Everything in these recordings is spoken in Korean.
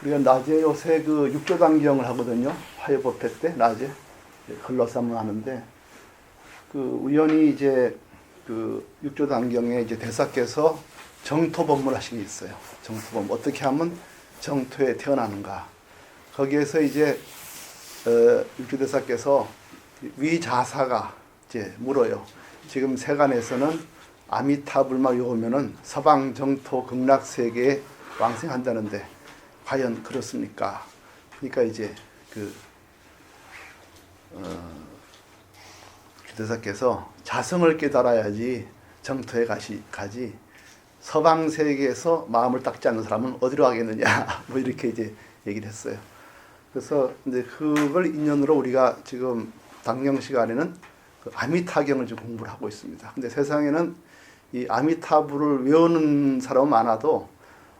우리가 낮에 요새 그 육조단경을 하거든요. 화요법회 때 낮에 글러서 한번 하는데 그 우연히 이제 그 육조단경에 이제 대사께서 정토 법문하신 게 있어요. 정토 법문 어떻게 하면 정토에 태어나는가. 거기에서 이제 육조대사께서 위자사가 이제 물어요. 지금 세간에서는 아미타불만 외우면은 서방 정토 극락 세계에 왕생한다는데 과연 그렇습니까? 그러니까 이제 그 주대사께서 자성을 깨달아야지 정토에 가지 서방 세계에서 마음을 닦지 않는 사람은 어디로 가겠느냐 뭐 이렇게 이제 얘기를 했어요. 그래서 이제 그걸 인연으로 우리가 지금 당경 시간에는 그 아미타경을 좀 공부를 하고 있습니다. 근데 세상에는 이 아미타불을 외우는 사람은 많아도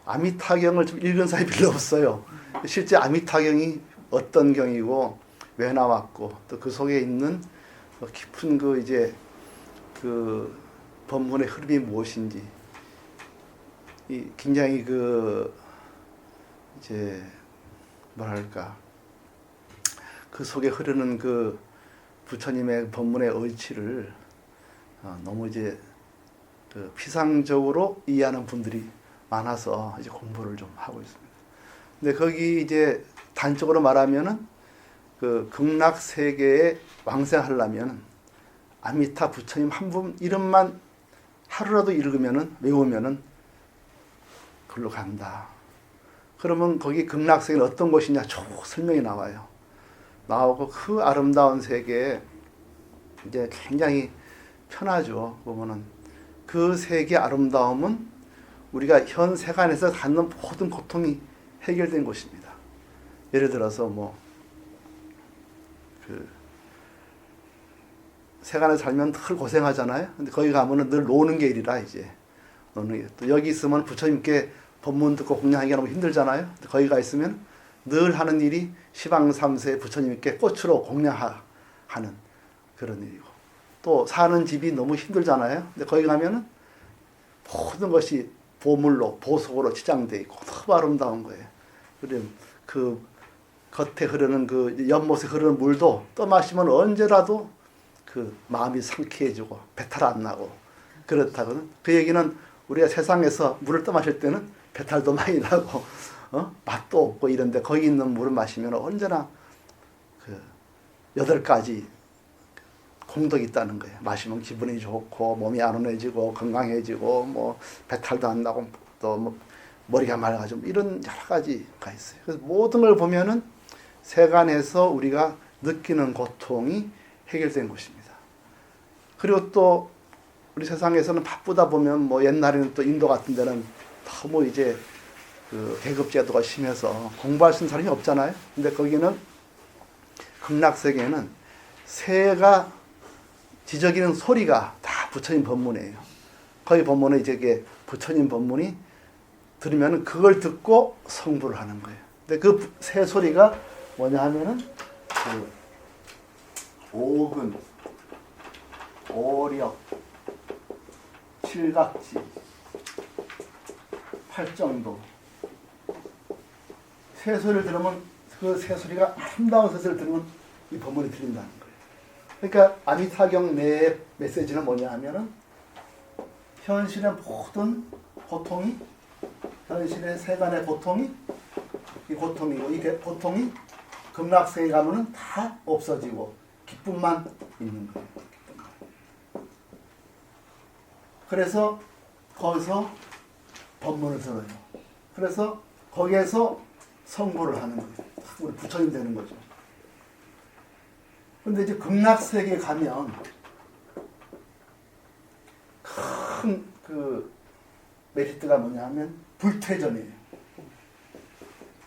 아미타경을 좀 읽은 사람이 별로 없어요. 실제 아미타경이 어떤 경이고 왜 나왔고 또 그 속에 있는 깊은 그 이제 그 법문의 흐름이 무엇인지 이 굉장히 그 이제 뭐랄까 그 속에 흐르는 그 부처님의 법문의 의치를 너무 이제 그 피상적으로 이해하는 분들이 많아서 이제 공부를 좀 하고 있습니다. 근데 거기 이제 단적으로 말하면은 그 극락 세계에 왕생하려면 아미타 부처님 한 분 이름만 하루라도 읽으면은 외우면은 글로 간다. 그러면 거기 극락 세계는 어떤 곳이냐 쭉 설명이 나와요. 나오고 그 아름다운 세계에 이제 굉장히 편하죠. 보면은 그 세계 아름다움은 우리가 현 세간에서 갖는 모든 고통이 해결된 곳입니다. 예를 들어서 뭐 그 세간에 살면 늘 고생하잖아요. 근데 거기 가면은 늘 노는 게 일이라 이제 노는 게. 또 여기 있으면 부처님께 법문 듣고 공양하기가 너무 힘들잖아요. 근데 거기 가 있으면 늘 하는 일이 시방삼세 부처님께 꽃으로 공양하는 그런 일이고 또 사는 집이 너무 힘들잖아요. 근데 거기 가면은 모든 것이 보물로 보석으로 치장되어 있고 너무 아름다운 거예요. 그리고 그 겉에 흐르는 그 연못에 흐르는 물도 떠마시면 언제라도 그 마음이 상쾌해지고 배탈 안 나고 그렇다거든. 그 얘기는 우리가 세상에서 물을 떠마실 때는 배탈도 많이 나고 맛도 없고 이런데 거기 있는 물을 마시면 언제나 그 8가지 공덕이 있다는 거예요. 마시면 기분이 좋고 몸이 안온해지고 건강해지고 뭐 배탈도 안 나고 또 뭐 머리가 맑아지고 이런 여러 가지가 있어요. 그래서 모든 걸 보면은 세간에서 우리가 느끼는 고통이 해결된 것입니다. 그리고 또 우리 세상에서는 바쁘다 보면 뭐 옛날에는 또 인도 같은 데는 너무 이제 그 계급제도가 심해서 공부할 수 있는 사람이 없잖아요. 근데 거기는 극락세계에는 새가 지저귀는 소리가 다 부처님 법문이에요. 거기 법문은 이제 부처님 법문이 들으면 그걸 듣고 성불을 하는 거예요. 근데 그 새 소리가 뭐냐 하면은 그 오근, 오력, 칠각지, 팔정도 새 소리를 들으면 그 새 소리가 아름다운 새소리를 들으면 이 법문이 들린다는 거예요. 그러니까 아미타경 내의 메시지는 뭐냐 하면은 현실의 모든 고통이 현실의 세간의 고통이 이 고통이고 이 고통이 극락세에 가면은 다 없어지고 기쁨만 있는 거예요. 그래서 거기서 법문을 들어요. 그래서 거기에서 성불을 하는 거예요. 우리 부처님 되는 거죠. 근데 이제 극락세계에 가면 큰 그 메리트가 뭐냐 하면 불퇴전이에요.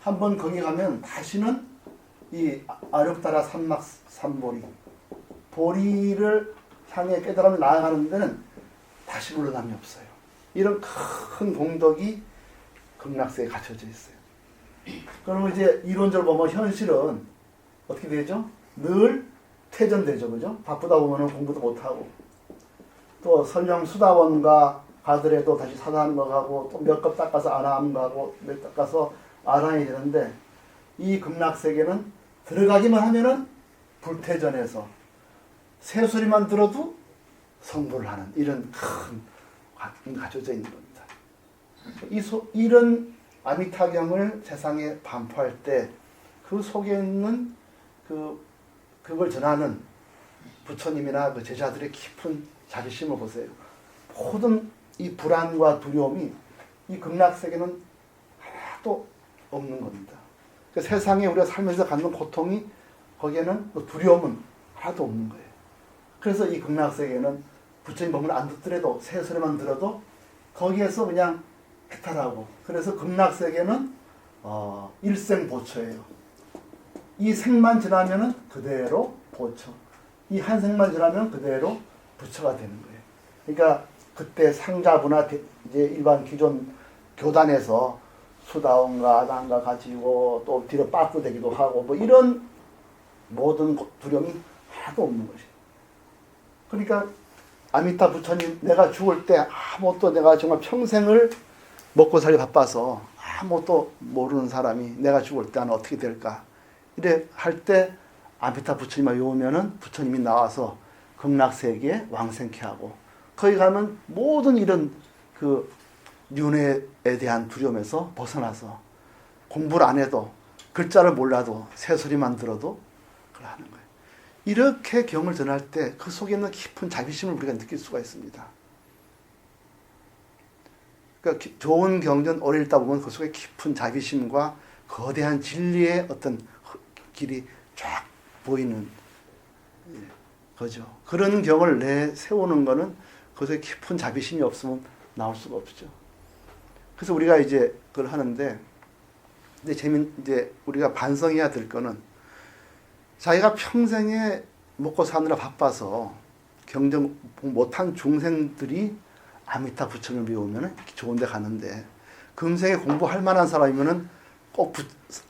한번 거기 가면 다시는 이 아륵다라 산막 삼보리 보리를 향해 깨달음을 나아가는 데는 다시 물러남이 없어요. 이런 큰 공덕이 극락세에 갖춰져 있어요. 그러면 이제 이론적으로 보면 현실은 어떻게 되죠? 늘 퇴전되죠. 그죠? 바쁘다 보면 공부도 못하고 또 설령 수다원가 가더라도 다시 사다한 거 가고 또 몇 컵 닦아서 아나함 가고 몇 닦아서 알아야 되는데 이 극락세계는 들어가기만 하면은 불태전에서 새소리만 들어도 성불을 하는 이런 큰 갖춰져 있는 겁니다. 이런 아미타경을 세상에 반포할 때 그 속에 있는 그걸 전하는 부처님이나 그 제자들의 깊은 자비심을 보세요. 모든 이 불안과 두려움이 이 극락세계는 하나도 없는 겁니다. 그 세상에 우리가 살면서 갖는 고통이 거기에는 그 두려움은 하나도 없는 거예요. 그래서 이 극락세계는 부처님 법문을 안 듣더라도 새소리만 들어도 거기에서 그냥 해탈하고, 그래서 극락세계는 일생보처예요. 이 생만 지나면은 그대로 보처, 이 한 생만 지나면 그대로 부처가 되는 거예요. 그러니까 그때 상자부나 이제 일반 기존 교단에서 수다원가 아단가 가지고 또 뒤로 빠꾸대기도 하고 뭐 이런 모든 두려움이 하나도 없는 것이에요. 그러니까 아미타 부처님, 내가 죽을 때 아무것도, 내가 정말 평생을 먹고 살기 바빠서 아무것도 모르는 사람이 내가 죽을 때 나는 어떻게 될까, 이래 할 때 아미타 부처님을 외우면은 부처님이 나와서 극락세계에 왕생케 하고, 거기 가면 모든 이런 그 윤회에 대한 두려움에서 벗어나서 공부를 안 해도, 글자를 몰라도 새소리만 들어도 그걸 하는 거예요. 이렇게 경을 전할 때 그 속에 있는 깊은 자비심을 우리가 느낄 수가 있습니다. 그러니까 좋은 경전 오래 읽다 보면 그 속에 깊은 자비심과 거대한 진리의 어떤 길이 쫙 보이는 거죠. 그런 경을 내세우는 거는 그 속에 깊은 자비심이 없으면 나올 수가 없죠. 그래서 우리가 이제 그걸 하는데, 근데 이제 우리가 반성해야 될 거는, 자기가 평생에 먹고 사느라 바빠서 경전 못한 중생들이 아미타 부처님을 배우면 좋은 데 가는데, 금생에 공부할 만한 사람이면은 꼭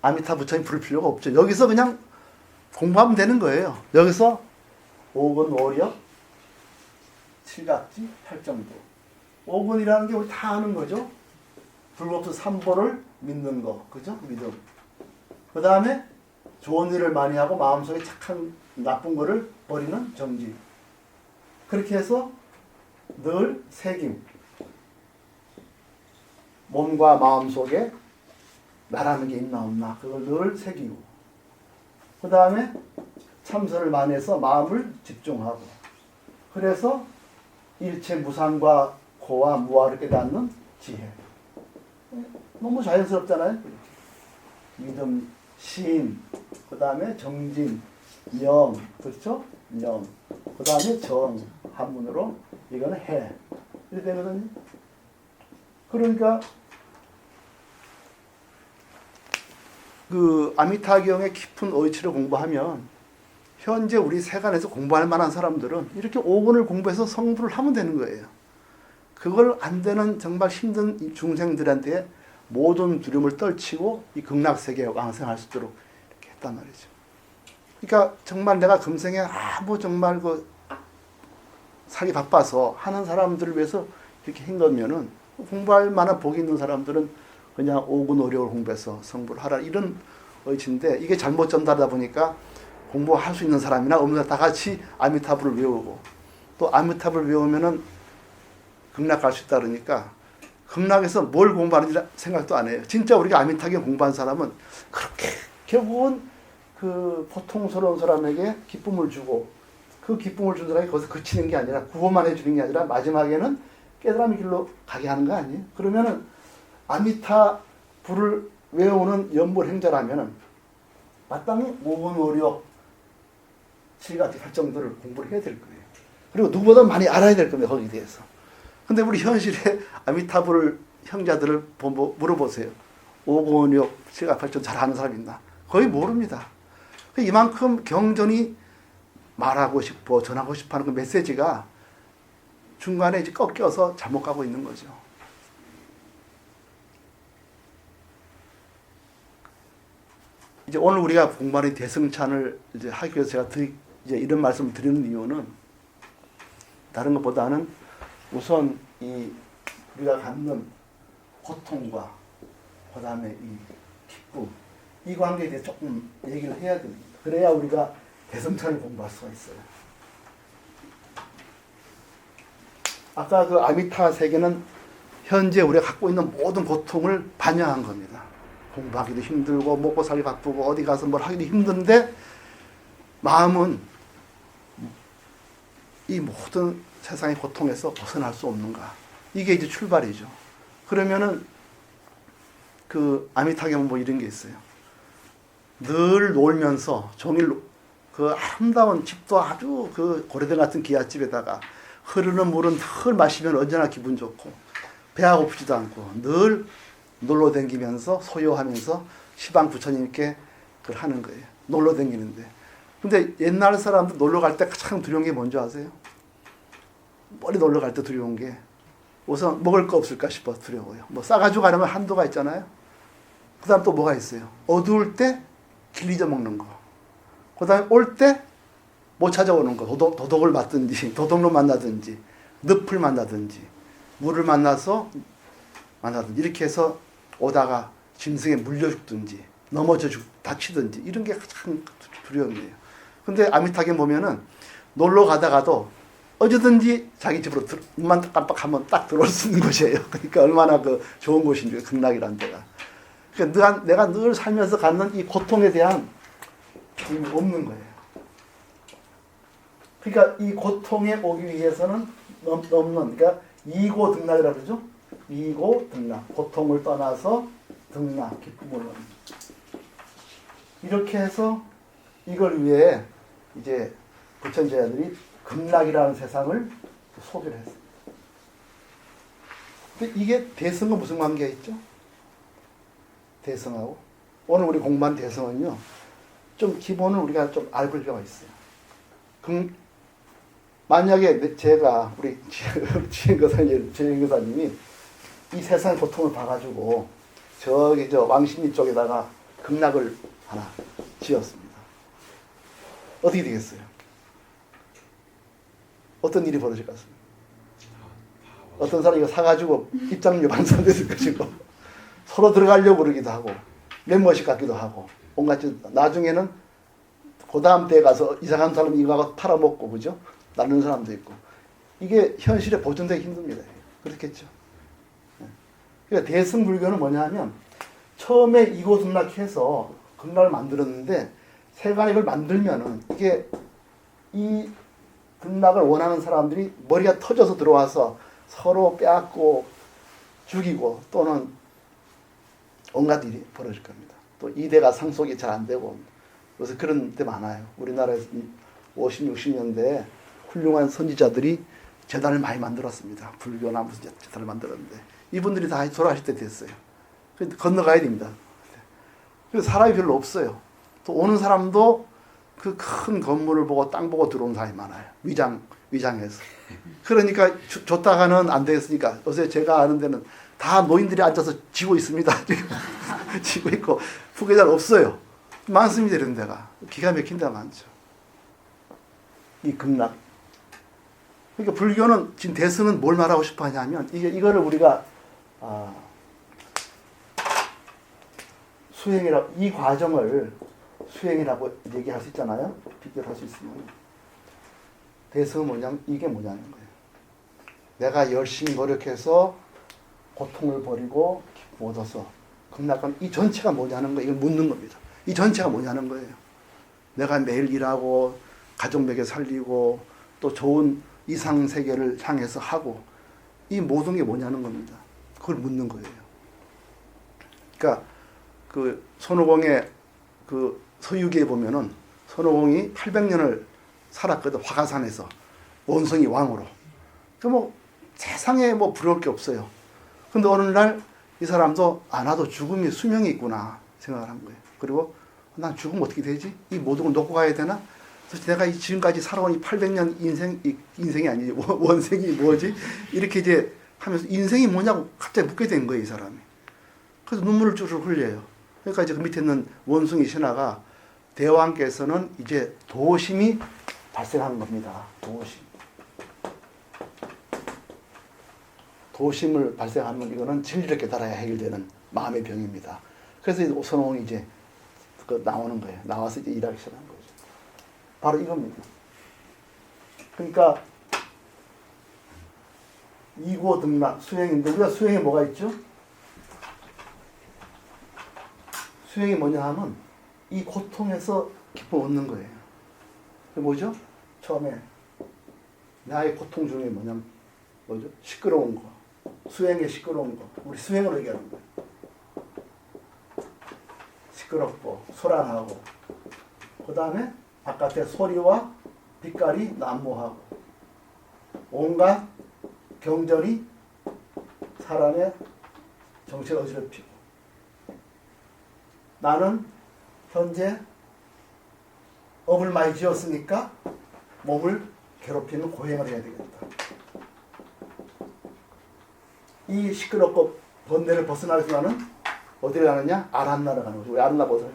아미타 부처님 부를 필요가 없죠. 여기서 그냥 공부하면 되는 거예요. 여기서 오근, 오력, 칠각지, 팔정도. 오근이라는 게 우리 다 아는 거죠. 불법수 삼보를 믿는 거, 그죠? 믿음. 그 다음에 좋은 일을 많이 하고 마음속에 착한 나쁜 거를 버리는 정지. 그렇게 해서 늘 새김. 몸과 마음 속에 나라는 게 있나 없나 그걸 늘 새기고, 그 다음에 참선을 많이 해서 마음을 집중하고, 그래서 일체 무상과 고와 무아를 깨닫는 지혜. 너무 자연스럽잖아요. 믿음, 신, 그 다음에 정진, 영, 그렇죠? 영, 그 다음에 정, 한문으로 이거는 해. 이렇게 되거든요. 그러니까 그 아미타경의 깊은 어이치를 공부하면, 현재 우리 세간에서 공부할 만한 사람들은 이렇게 5분을 공부해서 성불을 하면 되는 거예요. 그걸 안 되는 정말 힘든 중생들한테 모든 두려움을 떨치고 이 극락세계에 왕생할 수 있도록 이렇게 했단 말이죠. 그러니까 정말 내가 금생에 아무 정말 그 살기 바빠서 하는 사람들을 위해서 이렇게 한 거면은, 공부할 만한 복이 있는 사람들은 그냥 오근 오력을 공부해서 성불을 하라, 이런 의지인데, 이게 잘못 전달하다 보니까 공부할 수 있는 사람이나 없는 사람 다 같이 아미타불을 외우고, 또 아미타불을 외우면은 극락 갈 수 있다 그러니까 극락에서 뭘 공부하는지 생각도 안 해요. 진짜 우리가 아미타경 공부한 사람은 그렇게 결국은 그 보통스러운 사람에게 기쁨을 주고, 그 기쁨을 준 사람이 거기서 그치는 게 아니라, 구호만 해주는 게 아니라 마지막에는 깨달음의 길로 가게 하는 거 아니에요? 그러면은 아미타 불을 외우는 연불행자라면은 마땅히 오근오력 칠각지 팔정도를 공부를 해야 될 거예요. 그리고 누구보다 많이 알아야 될 겁니다, 거기에 대해서. 근데 우리 현실에 아미타불 형자들을 물어보세요. 오근오력 칠각지 팔정도 잘 아는 사람 있나? 거의 모릅니다. 이만큼 경전이 말하고 싶어, 전하고 싶어 하는 그 메시지가 중간에 이제 꺾여서 잘못 가고 있는 거죠. 이제 오늘 우리가 공부하는 대승찬을 이제 하기 위해서 제가 이제 이런 말씀을 드리는 이유는, 다른 것보다는 우선 우리가 갖는 고통과, 그 다음에 이 기쁨, 이 관계에 대해 조금 얘기를 해야 됩니다. 그래야 우리가 대성찬을 공부할 수가 있어요. 아까 그 아미타 세계는 현재 우리가 갖고 있는 모든 고통을 반영한 겁니다. 공부하기도 힘들고 먹고 살기 바쁘고 어디 가서 뭘 하기도 힘든데 마음은 이 모든 세상의 고통에서 벗어날 수 없는가. 이게 이제 출발이죠. 그러면은 그 아미타게 뭐 이런 게 있어요. 늘 놀면서 종일 그 아름다운 집도 아주 그 고려대 같은 기와집에다가 흐르는 물은 늘 마시면 언제나 기분 좋고 배가 고프지도 않고 늘 놀러 다니면서 소요하면서 시방 부처님께 그걸 하는 거예요. 놀러 다니는데. 근데 옛날 사람들 놀러 갈 때 가장 두려운 게 뭔지 아세요? 멀리 놀러 갈 때 두려운 게 우선 먹을 거 없을까 싶어 두려워요. 뭐 싸가지고 가려면 한도가 있잖아요. 그 다음 또 뭐가 있어요? 어두울 때 길 잊어먹는 거. 그 다음에 올 때 못 찾아오는 거. 도둑을 맞든지 도둑로 만나든지 늪을 만나든지 물을 만나서 만나든지 이렇게 해서 오다가 짐승에 물려 죽든지 넘어져 다치든지 이런 게 가장 두려운 거예요. 근데 아미타게 보면은 놀러 가다가도 어디든지 자기 집으로 눈만 깜빡하면 딱 들어올 수 있는 곳이에요. 그러니까 얼마나 그 좋은 곳인지 극락이라는 데가. 그러니까 내가 늘 살면서 갖는 이 고통에 대한 힘이 없는 거예요. 그러니까 이 고통에 오기 위해서는 넘는, 그러니까 이고 등락이라고 그러죠. 이고 등락, 고통을 떠나서 등락, 기쁨을 얻는. 이렇게 해서 이걸 위해 이제 부처님들이 극락이라는 세상을 소개를 했어요. 근데 이게 대성과 무슨 관계가 있죠? 대성하고 오늘 우리 공부한 대성은요, 좀 기본을 우리가 좀 알고 필요가 있어요. 만약에 제가 우리 지행교사님이 이 세상의 고통을 봐가지고 저기 저 왕십리 쪽에다가 극락을 하나 지었습니다. 어떻게 되겠어요? 어떤 일이 벌어질 것 같습니다. 어떤 사람이 이거 사가지고 입장료 반환됐을 것이고 서로 들어가려고 그러기도 하고 멤버십 같기도 하고 온갖 나중에는 그 다음 때에 가서 이상한 사람이 이거 팔아먹고 그죠? 나누는 사람도 있고 이게 현실에 보존되기 힘듭니다. 그렇겠죠. 그러니까 대승불교는 뭐냐 하면 처음에 이고등락해서 극락을 만들었는데 세간에 이걸 만들면은 이게 이 등락을 원하는 사람들이 머리가 터져서 들어와서 서로 빼앗고 죽이고 또는 온갖 일이 벌어질 겁니다. 또 이대가 상속이 잘 안 되고 그래서 그런 데 많아요. 우리나라에서 50, 60년대에 훌륭한 선지자들이 재단을 많이 만들었습니다. 불교나 무슨 재단을 만들었는데 이분들이 다 돌아가실 때 됐어요. 건너가야 됩니다. 그래서 사람이 별로 없어요. 또 오는 사람도 그 큰 건물을 보고 땅 보고 들어오는 사람이 많아요. 위장해서. 그러니까 줬다가는 안 되겠으니까 요새 제가 아는 데는 다 노인들이 앉아서 지고 있습니다. 지고 있고 후계자는 없어요. 많습니다. 이런 데가. 기가 막힌 데가 많죠. 이 극락. 그러니까 불교는 지금 대승은 뭘 말하고 싶어 하냐면 이거를 우리가 수행이라고 이 과정을 수행이라고 얘기할 수 있잖아요. 비교할 수 있으면 대승은 뭐냐면 이게 뭐냐는 거예요. 내가 열심히 노력해서 고통을 버리고 기쁨 얻어서 극락은 이 전체가 뭐냐는 거예요. 이걸 묻는 겁니다. 이 전체가 뭐냐는 거예요. 내가 매일 일하고 가족 먹여 살리고 또 좋은 이상 세계를 향해서 하고 이 모든 게 뭐냐는 겁니다. 그걸 묻는 거예요. 그러니까 그 손오공의 그 서유기에 보면은 손오공이 800년을 살았거든. 화가산에서 원성이 왕으로. 그 뭐 세상에 뭐 부러울 게 없어요. 근데 어느 날 이 사람도 나도 죽음이 수명이 있구나 생각을 한 거예요. 그리고 난 죽으면 어떻게 되지? 이 모든 걸 놓고 가야 되나? 그래서 내가 지금까지 살아온 이 800년 인생이 아니지 원생이 뭐지? 이렇게 이제 하면서 인생이 뭐냐고 갑자기 묻게 된 거예요, 이 사람이. 그래서 눈물을 쭈르 흘려요. 그러니까 이제 그 밑에 있는 원숭이 신하가 대왕께서는 이제 도심이 발생하는 겁니다. 도심을 발생하면 이거는 진리를 깨달아야 해결되는 마음의 병입니다. 그래서 이제 손오공이 이제 그 나오는 거예요. 나와서 이제 일하기 시작한 거죠. 바로 이겁니다. 그러니까 이고등락 수행인데 우리가 수행에 뭐가 있죠? 수행이 뭐냐 하면 이 고통에서 기쁨을 얻는 거예요. 그게 뭐죠? 처음에 나의 고통 중에 뭐냐면 뭐죠? 시끄러운 거. 수행에 시끄러운 거. 우리 수행으로 얘기하는 거예요. 시끄럽고 소란하고 그 다음에 바깥의 소리와 빛깔이 난무하고 온갖 경전이 사람의 정신을 어지럽히고 나는 현재 업을 많이 지었으니까 몸을 괴롭히는 고행을 해야 되겠다. 이 시끄럽고 번뇌를 벗어나서 나는 어디를 가느냐? 아란나를 가는 거죠. 우리 아란나 벗어나요.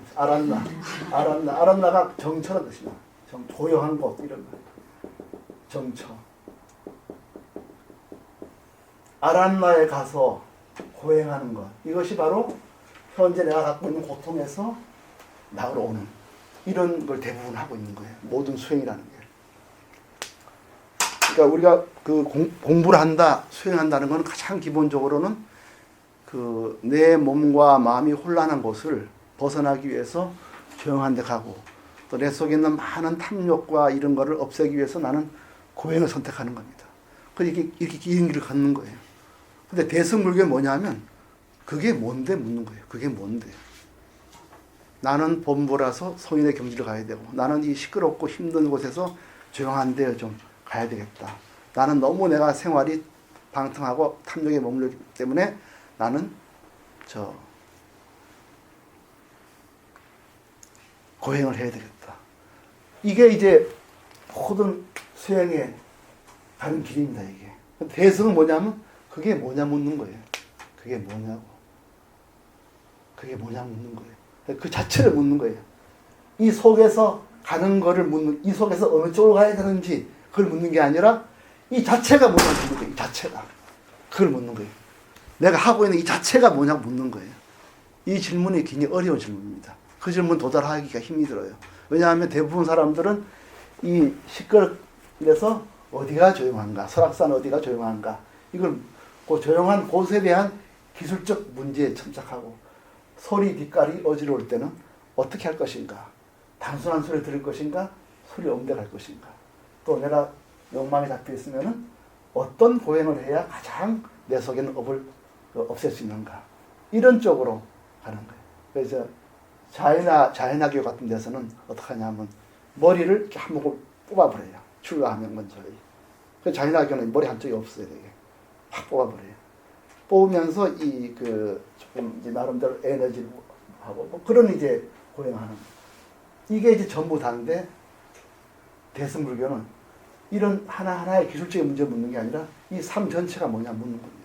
아란나가 정처라는 뜻이야. 조용한 곳 이런 거. 정처. 아란나에 가서 고행하는 것. 이것이 바로 현재 내가 갖고 있는 고통에서 나으러 오는 이런 걸 대부분 하고 있는 거예요. 모든 수행이라는 게. 그러니까 우리가 그 공부를 한다, 수행한다는 것은 가장 기본적으로는 그 내 몸과 마음이 혼란한 곳을 벗어나기 위해서 조용한 데 가고 또 내 속에 있는 많은 탐욕과 이런 거를 없애기 위해서 나는 고행을 선택하는 겁니다. 그래서 이렇게 이런 길을 걷는 거예요. 근데 대승불교가 뭐냐면 그게 뭔데 묻는 거예요. 그게 뭔데? 나는 범부라서 성인의 경지를 가야 되고 나는 이 시끄럽고 힘든 곳에서 조용한 데 좀 가야 되겠다. 나는 너무 내가 생활이 방탕하고 탐욕에 머물렀기 때문에 나는 고행을 해야 되겠다. 이게 이제 모든 수행에 가는 길입니다. 이게. 대승은 뭐냐면 그게 뭐냐 묻는 거예요. 그게 뭐냐고. 그게 뭐냐 묻는 거예요. 그 자체를 묻는 거예요. 이 속에서 가는 거를 묻는, 이 속에서 어느 쪽으로 가야 되는지 그걸 묻는 게 아니라 이 자체가 뭐냐 묻는 거예요. 이 자체가. 그걸 묻는 거예요. 내가 하고 있는 이 자체가 뭐냐고 묻는 거예요. 이 질문이 굉장히 어려운 질문입니다. 그 질문 도달하기가 힘이 들어요. 왜냐하면 대부분 사람들은 이 시끄럽게서 어디가 조용한가, 설악산 어디가 조용한가, 이걸 그 조용한 곳에 대한 기술적 문제에 참작하고 소리, 빛깔이 어지러울 때는 어떻게 할 것인가, 단순한 소리를 들을 것인가, 소리 없는 데 갈 것인가, 또 내가 욕망에 잡혀 있으면은 어떤 고행을 해야 가장 내 속에 있는 업을 없앨 수 있는가, 이런 쪽으로 가는 거예요. 그래서 자연학교 같은 데서는 어떻게 하냐면 머리를 이렇게 한 모금 뽑아버려요. 출가하면 먼저. 그 자연학교는 머리 한쪽이 없어요. 되게 확 뽑아버려요. 뽑으면서 조금 이제 나름대로 에너지를 하고 뭐 그런 이제 고행하는. 이게 이제 전부 다인데 대승불교는 이런 하나하나의 기술적인 문제 묻는 게 아니라 이 삶 전체가 뭐냐 묻는 겁니다.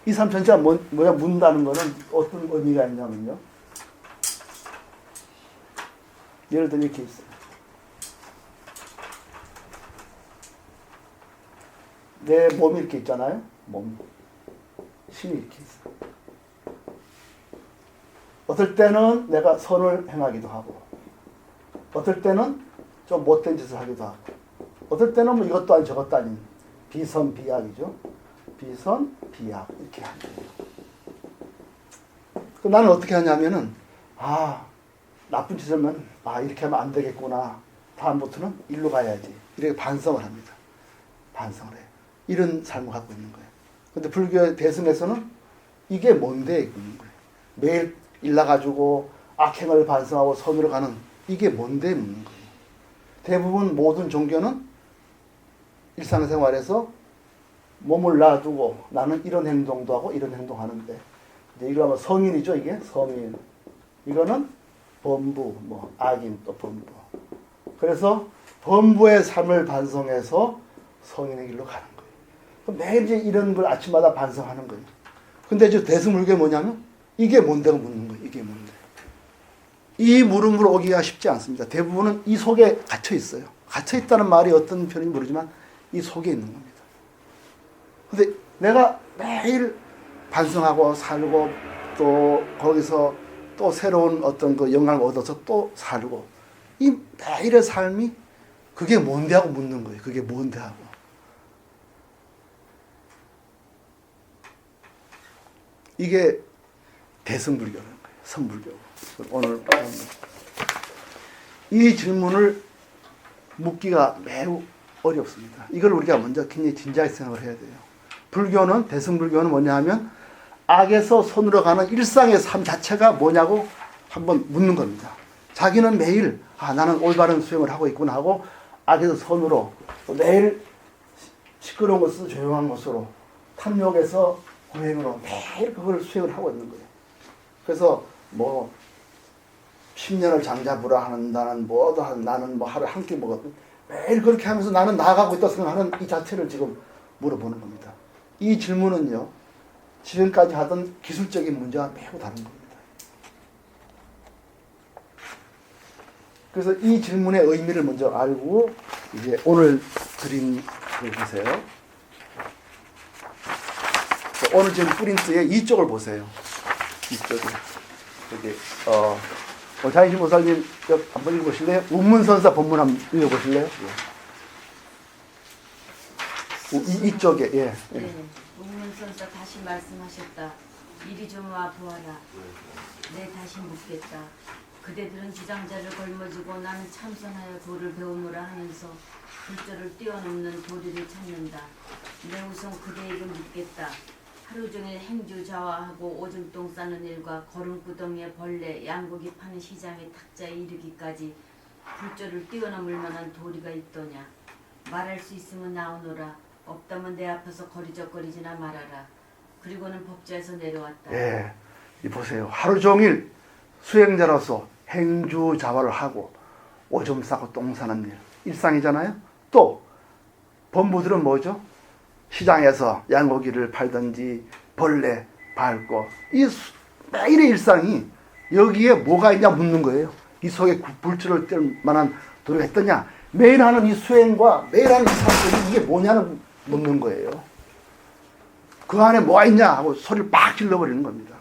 이 삶 전체가 뭐냐 묻는다는 거는 어떤 의미가 있냐면요. 예를 들어 이렇게 있어요. 내 몸이 이렇게 있잖아요. 몸. 힘이 이렇게 있어요. 어떨 때는 내가 선을 행하기도 하고, 어떨 때는 좀 못된 짓을 하기도 하고, 어떨 때는 뭐 이것도 아닌 저것도 아닌 비선비약이죠. 비선비약 이렇게 하는 거예요. 나는 어떻게 하냐면은 나쁜 짓을 하면 이렇게 하면 안 되겠구나. 다음부터는 일로 가야지. 이렇게 반성을 합니다. 반성을 해요. 이런 삶을 갖고 있는 거예요. 근데 불교 대승에서는 이게 뭔데 묻는 거예요. 매일 일 나가지고 악행을 반성하고 선으로 가는 이게 뭔데 묻는 거예요. 대부분 모든 종교는 일상생활에서 몸을 놔두고 나는 이런 행동도 하고 이런 행동하는데, 이거 하면 성인이죠. 이게 성인. 이거는 범부, 뭐 악인 또 범부. 그래서 범부의 삶을 반성해서 성인의 길로 가는 거예요. 그럼 매일 이제 이런 걸 아침마다 반성하는 거예요. 근데 이제 대승불교가 뭐냐면 이게 뭔데가 묻는 거예요. 이게 뭔데. 이 물음으로 오기가 쉽지 않습니다. 대부분은 이 속에 갇혀 있어요. 갇혀 있다는 말이 어떤 표현인지 모르지만 이 속에 있는 겁니다. 근데 내가 매일 반성하고 살고 또 거기서 또 새로운 어떤 그 영감을 얻어서 또 살고, 이 매일의 삶이 그게 뭔데 하고 묻는 거예요. 그게 뭔데 하고. 이게 대승불교라는 거예요. 선불교. 오늘 이 질문을 묻기가 매우 어렵습니다. 이걸 우리가 먼저 굉장히 진지하게 생각을 해야 돼요. 불교는, 대승불교는 뭐냐 하면 악에서 선으로 가는 일상의 삶 자체가 뭐냐고 한번 묻는 겁니다. 자기는 매일 나는 올바른 수행을 하고 있구나 하고 악에서 선으로, 또 매일 시끄러운 것은 조용한 것으로, 탐욕에서 고행으로 매일 그걸 수행을 하고 있는 거예요. 그래서 뭐 10년을 장자부라 한다는 뭐도 나는 뭐 하루에 한 끼 먹었든 매일 그렇게 하면서 나는 나아가고 있다 생각하는 이 자체를 지금 물어보는 겁니다. 이 질문은요, 지금까지 하던 기술적인 문제와 매우 다른 겁니다. 그래서 이 질문의 의미를 먼저 알고 이제 오늘 드린 걸 보세요. 오늘 지금 프린트의 이쪽을 보세요. 이쪽에 여기 자이신 보살님 한번 읽어보실래요? 운문선사 본문 한번 읽어보실래요? 예. 이쪽에 예. 네. 운문선사 다시 말씀하셨다. 이리 좀 와 보아라. 내 다시 묻겠다. 그대들은 주장자를 걸머쥐고 나는 참선하여 도를 배우노라 하면서 불조를 뛰어넘는 도리를 찾는다. 내 우선 그대에게 묻겠다. 하루 종일 행주자화하고 오줌똥 싸는 일과 거름구덩이에 벌레, 양고기 파는 시장에 탁자에 이르기까지 불조를 뛰어넘을 만한 도리가 있더냐. 말할 수 있으면 나오노라. 없다면 내 앞에서 거리적거리지나 말아라. 그리고는 법좌에서 내려왔다. 예, 이 보세요. 하루 종일 수행자로서 행주자화를 하고 오줌 싸고 똥 싸는 일, 일상이잖아요. 또 범부들은 뭐죠? 시장에서 양고기를 팔든지 벌레 밟고, 이 매일의 일상이 여기에 뭐가 있냐 묻는 거예요. 이 속에 불줄을 뗄 만한 도리가 있더냐. 매일 하는 이 수행과 매일 하는 이 삶이 이게 뭐냐는 묻는 거예요. 그 안에 뭐가 있냐 하고 소리를 빡 질러버리는 겁니다.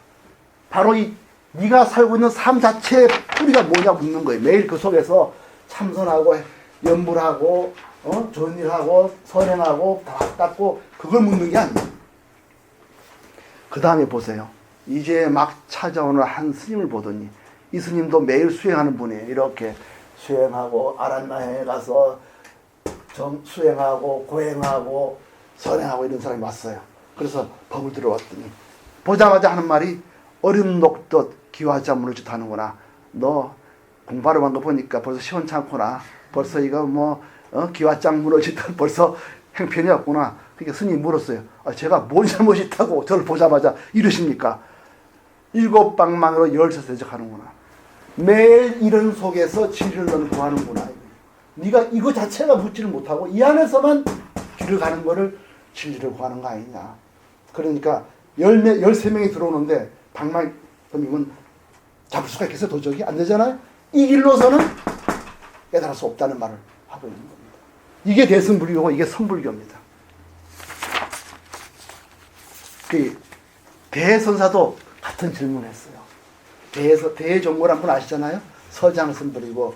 바로 이 네가 살고 있는 삶 자체의 뿌리가 뭐냐 묻는 거예요. 매일 그 속에서 참선하고 염불하고 좋은 일하고 선행하고 다 닦고 그걸 묻는 게 아니에요. 그 다음에 보세요. 이제 막 찾아오는 한 스님을 보더니, 이 스님도 매일 수행하는 분이에요. 이렇게 수행하고 아란나에 가서 수행하고 고행하고 선행하고 이런 사람이 왔어요. 그래서 법을 들어왔더니 보자마자 하는 말이, 얼음 녹듯 기와자 무너지듯 하는구나. 너 공부하러 간 거 보니까 벌써 시원찮구나. 벌써 이거 뭐 기와장 무너지듯 벌써 행편이었구나. 그러니까 스님이 물었어요. 제가 뭔 잘못이 있다고 저를 보자마자 이러십니까? 7방망이로 열서 대적하는구나. 매일 이런 속에서 진리를 너는 구하는구나. 네가 이거 자체가 묻지를 못하고 이 안에서만 길을 가는 거를 진리를 구하는 거 아니냐. 그러니까 13명이 들어오는데 방망이면 잡을 수가 있겠어요? 도저히 안 되잖아요. 이 길로서는 깨달을 수 없다는 말을 하고 있는 겁니다. 이게 대승불교고 이게 선불교입니다. 그 대선사도 같은 질문을 했어요. 대종고란 분 아시잖아요? 서장선불이고,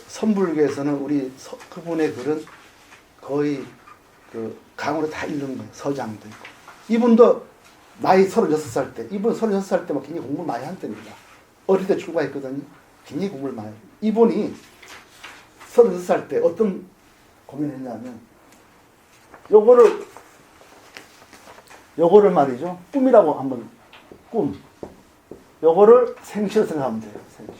선불교에서는 우리 그분의 글은 거의 그 강으로 다 읽는 거예요. 서장도 있고. 이분도 나이 36살 때, 이분 36살 때 막 굉장히 공부를 많이 한 때입니다. 어릴 때 출가했거든요. 굉장히 공부를 많이 해요. 이분이 36살 때 어떤 고민을 했냐면, 요거를 말이죠. 꿈이라고 한번, 꿈. 요거를 생시로 생각하면 돼요. 생시.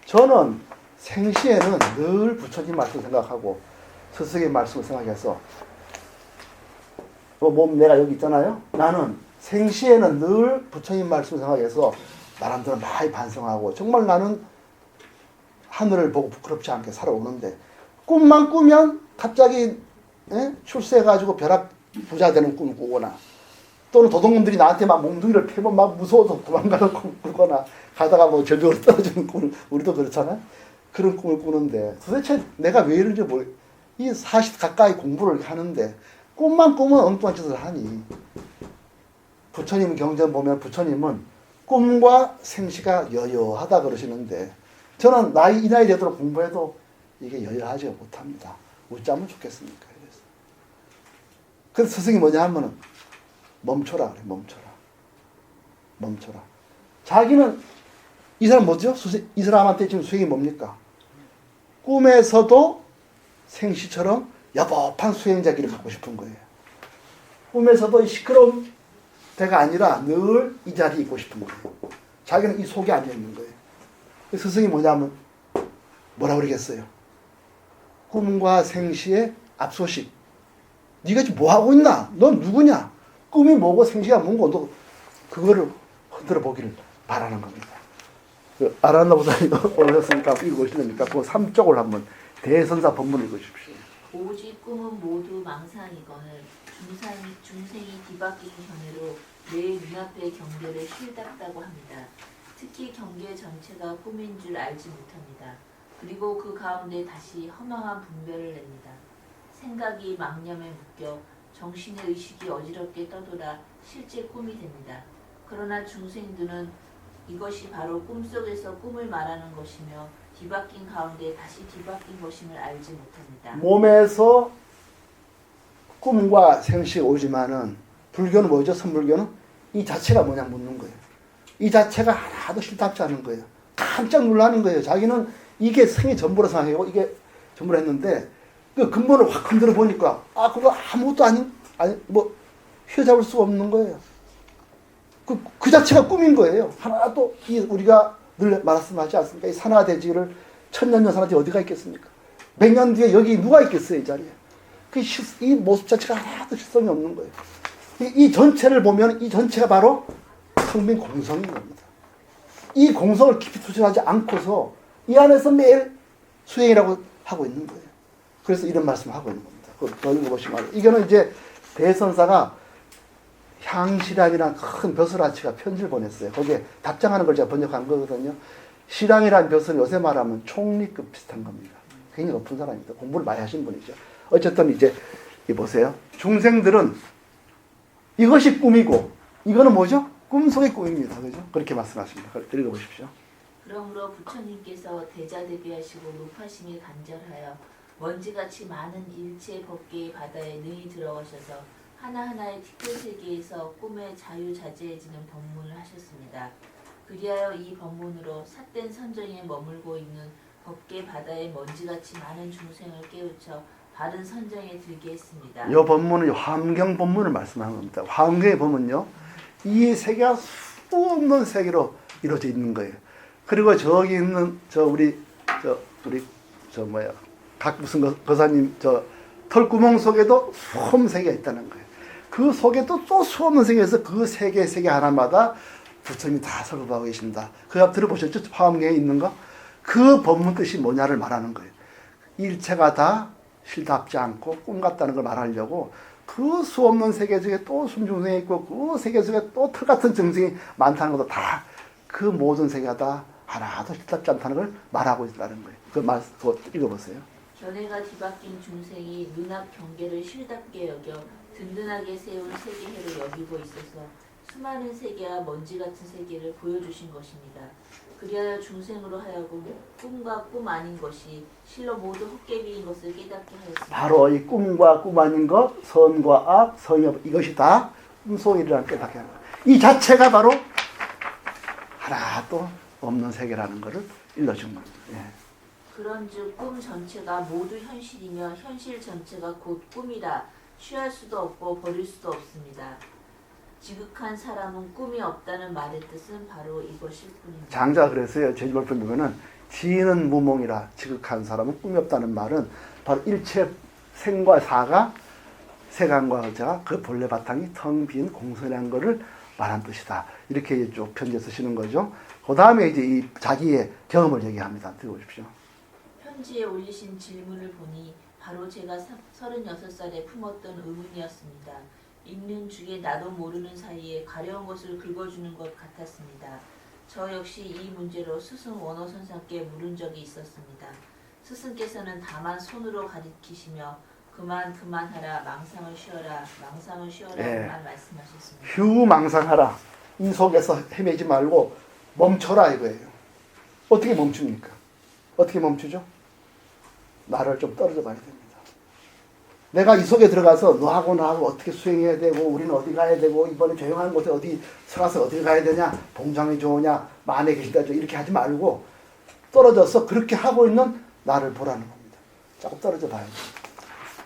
저는 생시에는 늘 부처님 말씀 생각하고 스승의 말씀을 생각해서, 몸 내가 여기 있잖아요. 나는 생시에는 늘 부처님 말씀을 생각해서 나름대로 많이 반성하고, 정말 나는 하늘을 보고 부끄럽지 않게 살아오는데, 꿈만 꾸면 갑자기 출세해가지고 벼락 부자 되는 꿈을 꾸거나, 또는 도둑놈들이 나한테 막 몽둥이를 패면 막 무서워서 도망가는 꿈을 꾸거나, 가다가 뭐 저쪽으로 떨어지는 꿈을, 우리도 그렇잖아요. 그런 꿈을 꾸는데 도대체 내가 왜 이런지 이 40 가까이 공부를 하는데 꿈만 꾸면 엉뚱한 짓을 하니. 부처님 경전 보면 부처님은 꿈과 생시가 여여하다 그러시는데 저는 이 나이 되도록 공부해도 이게 여여하지 못합니다. 웃자면 좋겠습니까? 그래서 스승이 뭐냐 하면은 멈춰라 그래. 멈춰라. 자기는 이 사람 뭐죠? 이 사람한테 지금 수행이 뭡니까? 꿈에서도 생시처럼 여법한 수행자기를 갖고 싶은 거예요. 꿈에서도 시끄러운 데가 아니라 늘 이 자리에 있고 싶은 거예요. 자기는 이 속에 앉아 있는 거예요. 스승이 뭐냐면 뭐라 그러겠어요? 꿈과 생시의 앞소식. 네가 지금 뭐 하고 있나? 넌 누구냐? 꿈이 뭐고 생시가 뭔고 너 그거를 흔들어 보기를 바라는 겁니다. 아란나 보다니 오셨으니까 읽으시려니까 그 3쪽을 한번 대선사 본문을 읽으십시오. 오직 꿈은 모두 망상이거늘 중생이 뒤바뀌는 경외로 내 눈앞의 경계를 실답다고 합니다. 특히 경계 전체가 꿈인 줄 알지 못합니다. 그리고 그 가운데 다시 허망한 분별을 냅니다. 생각이 망념에 묶여 정신의 의식이 어지럽게 떠돌아 실제 꿈이 됩니다. 그러나 중생들은 이것이 바로 꿈속에서 꿈을 말하는 것이며 뒤바뀐 가운데 다시 뒤바뀐 것임을 알지 못합니다. 몸에서 꿈과 생시가 오지만은 불교는 뭐죠? 선불교는 이 자체가 뭐냐 묻는 거예요. 이 자체가 하나도 싫답지 않은 거예요. 깜짝 놀라는 거예요. 자기는 이게 생이 전부라 생각하고 이게 전부라 했는데 그 근본을 확 흔들어 보니까 그거 아무것도 아니 뭐 휘어잡을 수가 없는 거예요. 그 자체가 꿈인 거예요. 하나도 우리가 늘 말씀하지 않습니까? 이 산하대지를 천년전 산하대지 어디가 있겠습니까? 100년 뒤에 여기 누가 있겠어요, 이 자리에? 이 모습 자체가 하나도 실성이 없는 거예요. 이 전체를 보면 이 전체가 바로 텅빈 공성인 겁니다. 이 공성을 깊이 투철하지 않고서 이 안에서 매일 수행이라고 하고 있는 거예요. 그래서 이런 말씀을 하고 있는 겁니다. 더 읽어보시면 이거는 이제 대선사가 향시량이라는 큰 벼슬아치가 편지를 보냈어요. 거기에 답장하는 걸 제가 번역한 거거든요. 시량이라는 벼슬은 요새 말하면 총리급 비슷한 겁니다. 굉장히 높은 사람입니다. 공부를 많이 하신 분이죠. 어쨌든 이제 보세요. 중생들은 이것이 꿈이고 이거는 뭐죠? 꿈속의 꿈입니다. 그죠? 그렇게 말씀하십니다. 읽어보십시오. 그러므로 부처님께서 대자대비하시고 높아심이 간절하여 먼지같이 많은 일체 법계의 바다에 능히 들어가셔서 하나하나의 특별 세계에서 꿈에 자유자재해지는 법문을 하셨습니다. 그리하여 이 법문으로 삿된 선정에 머물고 있는 법계 바다의 먼지같이 많은 중생을 깨우쳐 바른 선정에 들게 했습니다. 이 법문은 화엄경 법문을 말씀하는 겁니다. 화엄경의 법문은요, 이 세계가 수없는 세계로 이루어져 있는 거예요. 그리고 저기 있는 각 무슨 거사님 털구멍 속에도 수없는 세계가 있다는 거예요. 그 속에도 또 수없는 세계에서 그 세계 하나마다 부처님이 다 설법하고 계신다. 그 앞 들어보셨죠? 화엄경에 있는 거? 그 법문 뜻이 뭐냐를 말하는 거예요. 일체가 다 실답지 않고 꿈 같다는 걸 말하려고 그 수없는 세계 중에 또 숨중생이 있고 그 세계 속에 또 털같은 정생이 많다는 것도 다 그 모든 세계가 다 하나도 실답지 않다는 걸 말하고 있다는 거예요. 그거 읽어보세요. 견해가 뒤바뀐 중생이 눈앞 경계를 실답게 여겨 든든하게 세운 세계해로 여기고 있어서 수많은 세계와 먼지 같은 세계를 보여주신 것입니다. 그리하여 중생으로 하여금 꿈과 꿈 아닌 것이 실로 모두 헛개비인 것을 깨닫게 하였습니다. 바로 이 꿈과 꿈 아닌 것, 선과 악, 성협 이것이 다 꿈속이라는 깨닫게 하는 거예요. 이 자체가 바로 하나도 없는 세계라는 것을 일러준 겁니다. 예. 그런즉 꿈 전체가 모두 현실이며 현실 전체가 곧 꿈이라 취할 수도 없고 버릴 수도 없습니다. 지극한 사람은 꿈이 없다는 말의 뜻은 바로 이것일 뿐입니다. 장자가 그랬어요. 제주벌편 보면은 지는 무몽이라 지극한 사람은 꿈이 없다는 말은 바로 일체 생과 사가 세간과 자가 그 본래 바탕이 텅 빈 공선한 것을 말한 뜻이다. 이렇게 쭉 편지에 쓰시는 거죠. 그 다음에 이제 이 자기의 경험을 얘기합니다. 들어보십시오. 편지에 올리신 질문을 보니 바로 제가 36살에 품었던 의문이었습니다. 읽는 중에 나도 모르는 사이에 가려운 것을 긁어주는 것 같았습니다. 저 역시 이 문제로 스승 원어선상께 물은 적이 있었습니다. 스승께서는 다만 손으로 가리키시며 그만하라. 망상을 쉬어라. 망상을 쉬어라고만 예. 말씀하셨습니다. 휴망상하라. 이 속에서 헤매지 말고 멈춰라 이거예요. 어떻게 멈춥니까? 어떻게 멈추죠? 나를 좀 떨어져 봐야 됩니다. 내가 이 속에 들어가서 너하고 나하고 어떻게 수행해야 되고 우리는 어디 가야 되고 이번에 조용한 곳에 어디 서가서 어디 가야 되냐, 봉장이 좋으냐, 만에 계시다 이렇게 하지 말고 떨어져서 그렇게 하고 있는 나를 보라는 겁니다. 조금 떨어져 봐야 돼요.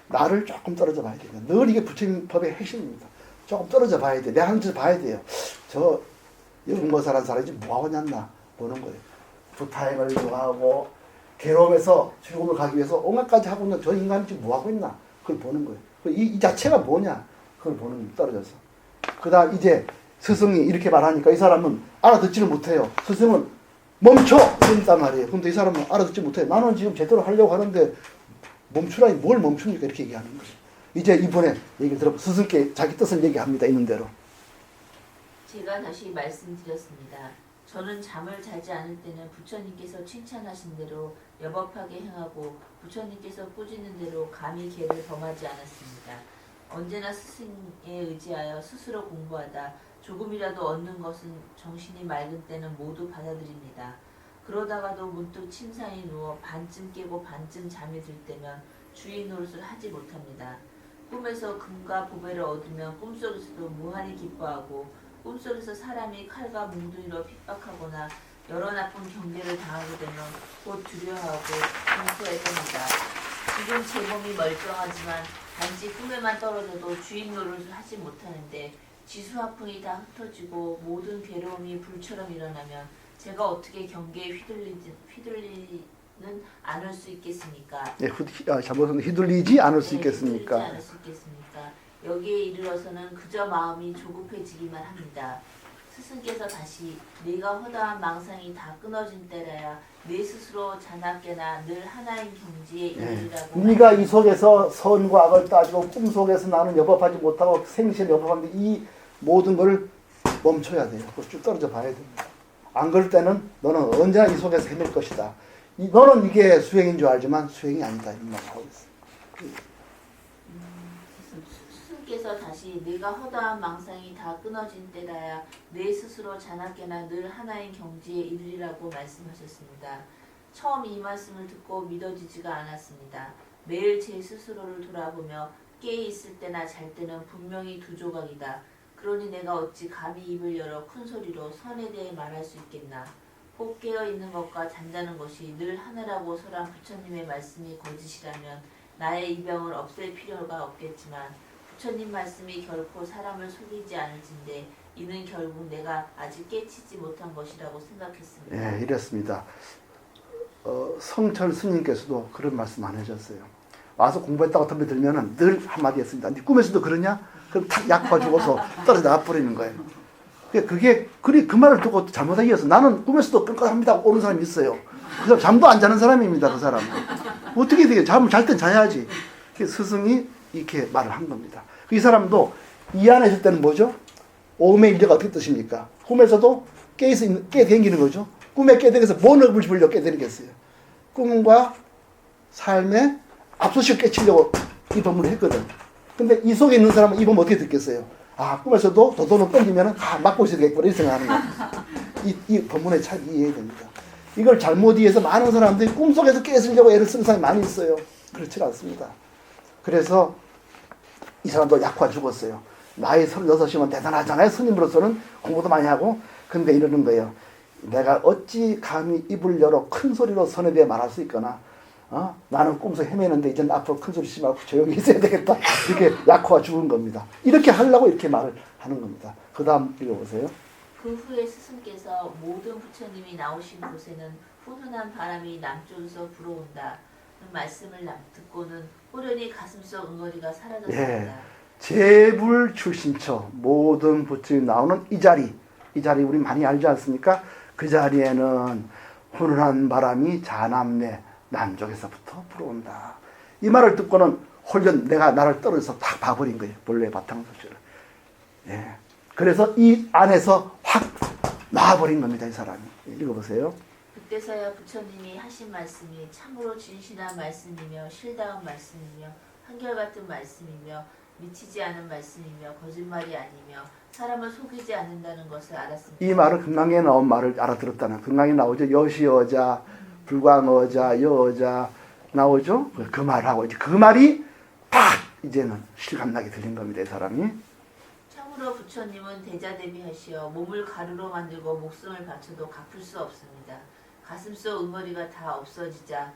나를 조금 떨어져 봐야 돼요. 늘 이게 부처님 법의 핵심입니다. 조금 떨어져 봐야 돼. 내가 하는 짓을 봐야 돼요. 저 영모사라는 사람이 지금 뭐하고 있나 보는 거예요. 부타행을 좋아하고 괴로움에서 즐거움을 가기 위해서 온갖 가지 하고 있는 저 인간이 지금 뭐하고 있나 그걸 보는 거예요. 이 자체가 뭐냐 그걸 보는 거예요. 떨어져서. 그 다음 이제 스승이 이렇게 말하니까 이 사람은 알아듣지를 못해요. 스승은 멈춰! 이런단 말이에요. 근데 이 사람은 알아듣지 못해요. 나는 지금 제대로 하려고 하는데 멈추라니 뭘 멈춥니까? 이렇게 얘기하는 거예요. 이제 이번에 얘기를 들어보면 스승께 자기 뜻을 얘기합니다. 있는 대로. 제가 다시 말씀드렸습니다. 저는 잠을 자지 않을 때는 부처님께서 칭찬하신 대로 여법하게 행하고 부처님께서 꾸짖는 대로 감히 죄를 범하지 않았습니다. 언제나 스승에 의지하여 스스로 공부하다 조금이라도 얻는 것은 정신이 맑은 때는 모두 받아들입니다. 그러다가도 문득 침상에 누워 반쯤 깨고 반쯤 잠이 들 때면 주인 노릇을 하지 못합니다. 꿈에서 금과 보배를 얻으면 꿈속에서도 무한히 기뻐하고 꿈속에서 사람이 칼과 몽둥이로 핍박하거나 여러 나쁜 경계를 당하게 되면 곧 두려워하고 공포에 떱니다. 지금 제 몸이 멀쩡하지만 단지 꿈에만 떨어져도 주인 노릇을 하지 못하는데 지수화풍이 다 흩어지고 모든 괴로움이 불처럼 일어나면 제가 어떻게 경계에 휘둘리는 않을 수 있겠습니까? 예, 잘못은 휘둘리지 않을 수 있겠습니까? 휘둘리지 않을 수 있겠습니까? 여기에 이르러서는 그저 마음이 조급해지기만 합니다. 스승께서 다시 내가 허다한 망상이 다 끊어진 때라야 내 스스로 자나깨나 늘 하나인 경지에 이르리라고. 네가 이 속에서 선과 악을 따지고 꿈 속에서 나는 여법하지 못하고 생시를 여법하는데 이 모든 걸 멈춰야 돼요. 쭉 떨어져 봐야 됩니다. 안 그럴 때는 너는 언제나 이 속에서 헤맬 것이다. 너는 이게 수행인 줄 알지만 수행이 아니다. 이 말을 하고 있어요. 스승께서 다시 내가 허다한 망상이 다 끊어진 때라야 내 스스로 자나깨나 늘 하나인 경지에 이르리라고 말씀하셨습니다. 처음 이 말씀을 듣고 믿어지지가 않았습니다. 매일 제 스스로를 돌아보며 깨 있을 때나 잘 때는 분명히 두 조각이다. 그러니 내가 어찌 감히 입을 열어 큰 소리로 선에 대해 말할 수 있겠나. 꼭 깨어있는 것과 잠자는 것이 늘 하나라고 설한 부처님의 말씀이 거짓이라면 나의 이 병을 없앨 필요가 없겠지만 부처님 말씀이 결코 사람을 속이지 않을진데 이는 결국 내가 아직 깨치지 못한 것이라고 생각했습니다. 예, 이랬습니다. 성철 스님께서도 그런 말씀 안 해줬어요. 와서 공부했다고 덤벼 들면은 늘 한마디 했습니다. 네 꿈에서도 그러냐? 그럼 탁 약화 주고서 떨어져 나가버리는 거예요. 그 말을 듣고 잘못하게 이어서 나는 꿈에서도 끈끈합니다 하고 오는 사람이 있어요. 그 사람 잠도 안 자는 사람입니다. 그 사람은. 어떻게 되게 잠을 잘 땐 자야지. 스승이 이렇게 말을 한 겁니다. 이 사람도 이 안에 있을 때는 뭐죠? 오음의 일제가 어떻게 뜻입니까? 꿈에서도 깨댕기는 거죠. 꿈에 깨댕겨서 뭔 업을 집으려고 깨댕기겠어요. 꿈과 삶에 압수시켜 깨치려고 이 법문을 했거든. 근데 이 속에 있는 사람은 이 법문 어떻게 듣겠어요? 아, 꿈에서도 도돈을 던지면 막고 있어야 되겠구나 이렇게 생각하는 거예요. 이 법문의 차이 이해해야 됩니다. 이걸 잘못 이해해서 많은 사람들이 꿈속에서 깨쓰려고 애를 쓰는 사람이 많이 있어요. 그렇지 않습니다. 그래서 이 사람도 약화 죽었어요. 나이 36이면 대단하잖아요. 스님으로서는 공부도 많이 하고. 근데 이러는 거예요. 내가 어찌 감히 입을 열어 큰 소리로 선에 대해 말할 수 있거나 나는 꿈속 헤매는데 이제는 앞으로 큰 소리 치지 말고 조용히 있어야 되겠다. 이렇게 약화가 죽은 겁니다. 이렇게 하려고 이렇게 말을 하는 겁니다. 그 다음 읽어보세요. 그 후에 스승께서 모든 부처님이 나오신 곳에는 훈훈한 바람이 남쪽에서 불어온다. 말씀을 듣고는 호련히 가슴속 응어리가 사라졌습니다. 예, 제불 출신처 모든 부처님 나오는 이 자리 우리 많이 알지 않습니까? 그 자리에는 훈훈한 바람이 자남내 남쪽에서부터 불어온다. 이 말을 듣고는 홀연 내가 나를 떨어져서 딱 봐버린 거예요. 본래 바탕소실을. 예. 그래서 이 안에서 확 나와버린 겁니다. 이 사람이. 읽어보세요. 그때서야 부처님이 하신 말씀이 참으로 진실한 말씀이며 실다운 말씀이며 한결같은 말씀이며 미치지 않은 말씀이며 거짓말이 아니며 사람을 속이지 않는다는 것을 알았습니다. 이 말은 금강에 나온 말을 알아들었다는. 금강에 나오죠. 여시여자, 불광어자, 여자 나오죠. 그 말하고 이제 그 말이 딱 이제는 실감나게 들린 겁니다. 이 사람이. 참으로 부처님은 대자대비하시어 몸을 가루로 만들고 목숨을 바쳐도 갚을 수 없습니다. 가슴속 응어리가 다 없어지자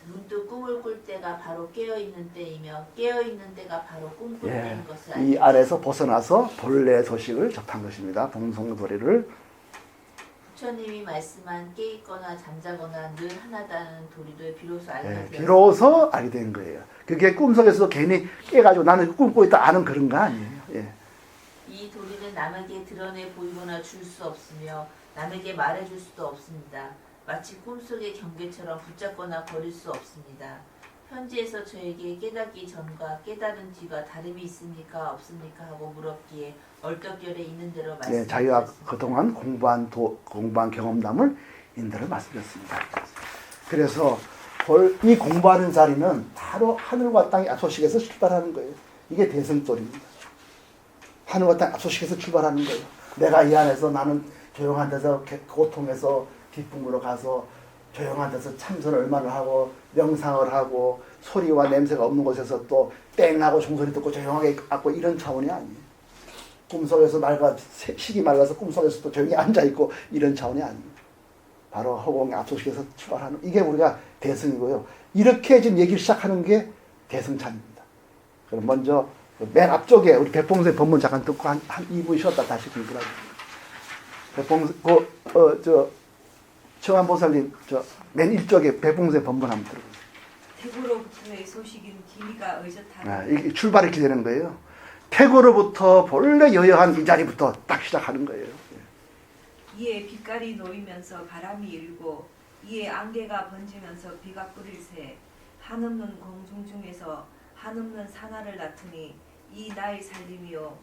문득 꿈을 꿀 때가 바로 깨어있는 때이며 깨어있는 때가 바로 꿈꿀 때인 것을 알고 이 안에서 벗어나서 본래 소식을 접한 것입니다. 동성도리를. 부처님이 말씀한 깨있거나 잠자거나 늘 하나다는 도리를 비로소 알게 되었습니다. 비로소 알게 된 거예요. 그게 꿈속에서 괜히 깨가지고 나는 꿈꾸고 있다 아는 그런 거 아니에요. 예. 이 도리는 남에게 드러내 보이거나 줄 수 없으며 남에게 말해줄 수도 없습니다. 마치 꿈속의 경계처럼 붙잡거나 버릴 수 없습니다. 현지에서 저에게 깨닫기 전과 깨달은 뒤가 다름이 있습니까 없습니까 하고 물었기에 얼떨결에 있는 대로 네, 자기가 말씀드렸습니다. 그동안 공부한 경험담을 인대로 말씀드렸습니다. 그래서 이 공부하는 자리는 바로 하늘과 땅의 앞소식에서 출발하는 거예요. 이게 대승돌입니다. 하늘과 땅의 앞소식에서 출발하는 거예요. 내가 이 안에서 나는 조용한 데서 고통에서 기쁨으로 가서 조용한 데서 참선을 얼마나 하고 명상을 하고 소리와 냄새가 없는 곳에서 또 땡하고 종소리 듣고 조용하게 앉고 이런 차원이 아니에요. 꿈속에서 식이 맑아서 꿈속에서 또 조용히 앉아있고 이런 차원이 아니에요. 바로 허공의 앞소식에서 출발하는 이게 우리가 대승이고요. 이렇게 지금 얘기를 시작하는 게 대승찬입니다. 그럼 먼저 맨 앞쪽에 우리 백봉수의 법문 잠깐 듣고 한 2분 쉬었다 다시 공부하겠습니다. 백봉수 청안보살님 맨 일쪽에 백봉수의 법문 한번 들어보세요. 태고로부터의 소식인 기미가 의젓하다. 이게 출발이 이렇게 되는 거예요. 태고로부터 본래 여여한 이 자리부터 딱 시작하는 거예요. 이에 빛깔이 놓이면서 바람이 일고 이에 안개가 번지면서 비가 뿌릴새 한없는 공중 중에서 한없는 산하를 낳더니 이 나의 살림이요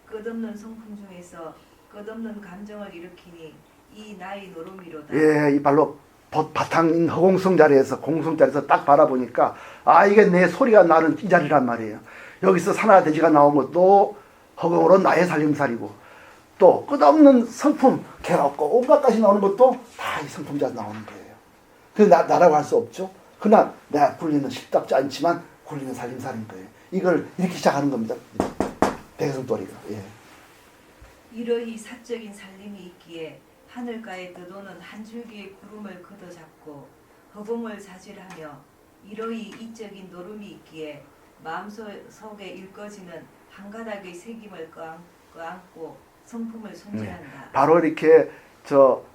끝없는 성품 중에서 끝없는 감정을 일으키니 이 나의 노름이로다. 예, 이 발로 바탕인 허공성 자리에서 공성 자리에서 딱 바라보니까 아 이게 내 소리가 나는 이 자리란 말이에요. 여기서 산하돼지가 나온 것도 허공으로 나의 살림살이고 또 끝없는 성품 개없고 온갖 것이 나오는 것도 다 이 성품 자리에서 나오는 거예요. 그래서 나라고 할 수 없죠. 그러나 내가 굴리는 쉽답지 않지만 굴리는 살림살인 거예요. 이걸 이렇게 시작하는 겁니다. 대승도리가. 예. 이러히 사적인 살림이 있기에 하늘가에 떠도는 한 줄기의 구름을 걷어잡고 허공을 자질하며 이러히 이적인 노름이 있기에 마음속에 일꺼지는 한 가닥의 새김을 끄안고 성품을 손질한다. 바로 이렇게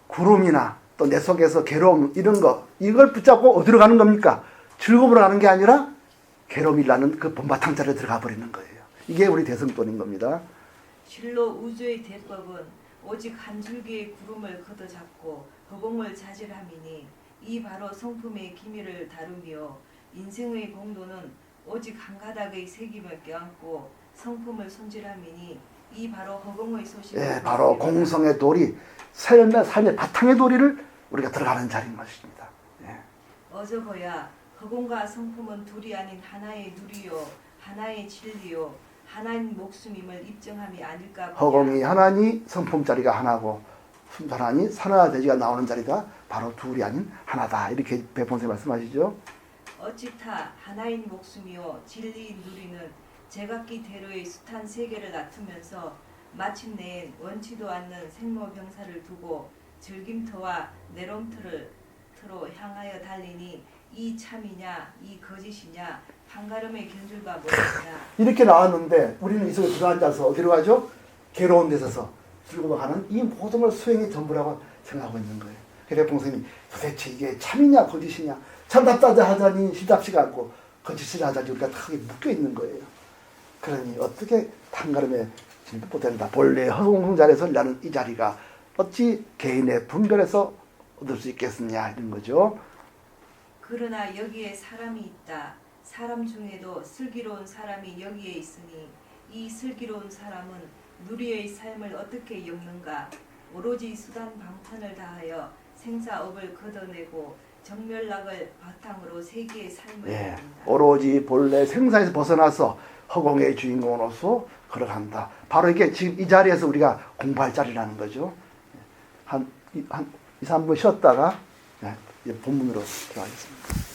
구름이나 또 내 속에서 괴로움 이런 거 이걸 붙잡고 어디로 가는 겁니까? 즐거움으로 가는 게 아니라 괴로움이라는 그 본바탕 자리에 들어가 버리는 거예요. 이게 우리 대승돈인 겁니다. 실로 우주의 대법은 오직 한 줄기의 구름을 걷어잡고 허공을 자질함이니 이 바로 성품의 기미를 다루며 인생의 공도는 오직 한 가닥의 새김을 껴안고 성품을 손질함이니 이 바로 허공의 소식을 예, 바로 공성의 도리, 삶의 바탕의 도리를 우리가 들어가는 자리인 것입니다. 예. 어저거야 허공과 성품은 둘이 아닌 하나의 누리요 하나의 진리요 하나인 목숨임을 입증함이 아닐까 보냐. 허공이 하나니 성품 자리가 하나고 하나니 산하돼지가 나오는 자리가 바로 둘이 아닌 하나다. 이렇게 백본생 말씀하시죠. 어찌타 하나인 목숨이요 진리인 누리는 제각기 대로의 숱한 세계를 다투면서 마침내 원치도 않는 생로병사를 두고 즐김터와 내롱터로 향하여 달리니 이 참이냐 이 거짓이냐 한가름의 견줄과 무엇이냐. 이렇게 나왔는데 우리는 이 속에 들어앉아서 어디로 가죠? 괴로운 데 서서 즐거워하는 이 모든 걸 수행이 전부라고 생각하고 있는 거예요. 그래서 백봉생이 도대체 이게 참이냐 거짓이냐 참답다자 하자니 시답지가 않고 거짓을 하자니 우리가 크게 묶여 있는 거예요. 그러니 어떻게 한가름에 진법된다. 본래 허공성 자리에서 나는 이 자리가 어찌 개인의 분별에서 얻을 수 있겠느냐 이런 거죠. 그러나 여기에 사람이 있다. 사람 중에도 슬기로운 사람이 여기에 있으니 이 슬기로운 사람은 누리의 삶을 어떻게 엮는가. 오로지 수단 방편을 다하여 생사업을 걷어내고 정멸락을 바탕으로 세계의 삶을 예, 살린다. 오로지 본래 생사에서 벗어나서 허공의 주인공으로서 걸어간다. 바로 이게 지금 이 자리에서 우리가 공부할 자리라는 거죠. 한 2, 3분 쉬었다가 이제 본문으로 들어가겠습니다.